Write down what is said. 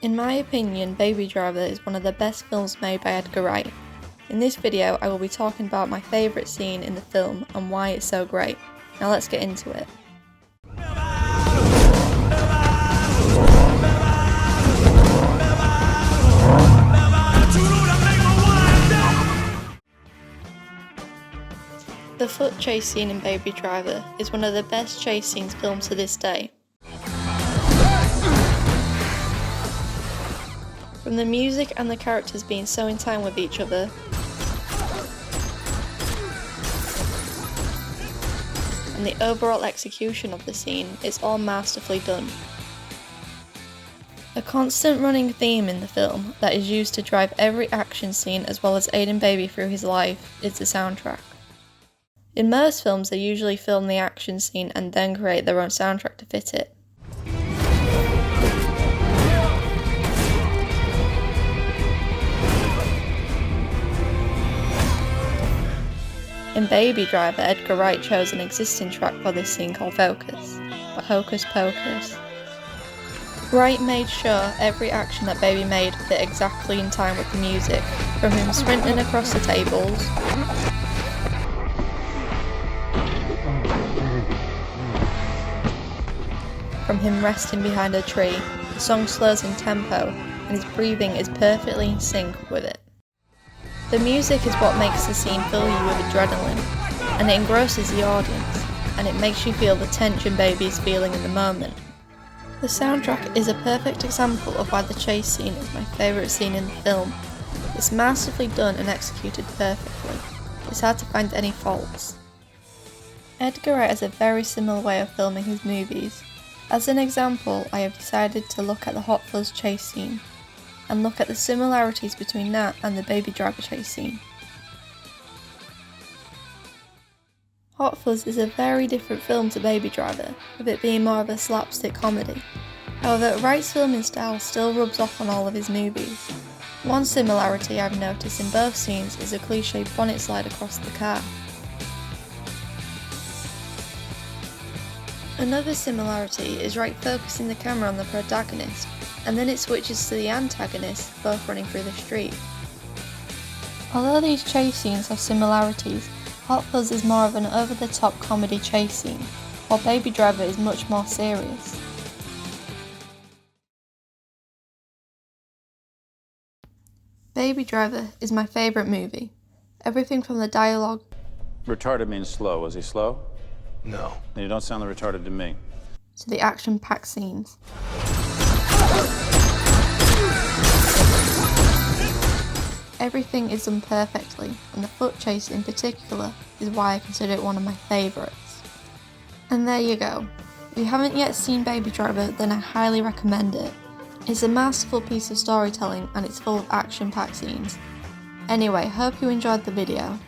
In my opinion, Baby Driver is one of the best films made by Edgar Wright. In this video, I will be talking about my favourite scene in the film and why it's so great. Now let's get into it. The foot chase scene in Baby Driver is one of the best chase scenes filmed to this day. From the music and the characters being so in time with each other, and the overall execution of the scene, it's all masterfully done. A constant running theme in the film that is used to drive every action scene as well as aiding Baby through his life is the soundtrack. In most films, they usually film the action scene and then create their own soundtrack to fit it. In Baby Driver, Edgar Wright chose an existing track for this scene called Focus, by Hocus Pocus. Wright made sure every action that Baby made fit exactly in time with the music, from him sprinting across the tables, from him resting behind a tree. The song slows in tempo, and his breathing is perfectly in sync with it. The music is what makes the scene fill you with adrenaline, and it engrosses the audience, and it makes you feel the tension Baby is feeling in the moment. The soundtrack is a perfect example of why the chase scene is my favourite scene in the film. It's masterfully done and executed perfectly. It's hard to find any faults. Edgar Wright has a very similar way of filming his movies. As an example, I have decided to look at the Hot Fuzz chase scene, and look at the similarities between that and the Baby Driver chase scene. Hot Fuzz is a very different film to Baby Driver, with it being more of a slapstick comedy. However, Wright's filming style still rubs off on all of his movies. One similarity I've noticed in both scenes is a cliche bonnet slide across the car. Another similarity is Wright focusing the camera on the protagonist, and then it switches to the antagonist, both running through the street. Although these chase scenes have similarities, Hot Fuzz is more of an over-the-top comedy chase scene, while Baby Driver is much more serious. Baby Driver is my favourite movie. Everything from the dialogue. Retarded means slow. Was he slow? No. Then you don't sound retarded to me. To the action-packed scenes. Everything is done perfectly, and the foot chase in particular is why I consider it one of my favourites. And there you go. If you haven't yet seen Baby Driver, then I highly recommend it. It's a masterful piece of storytelling and it's full of action-packed scenes. Anyway, hope you enjoyed the video.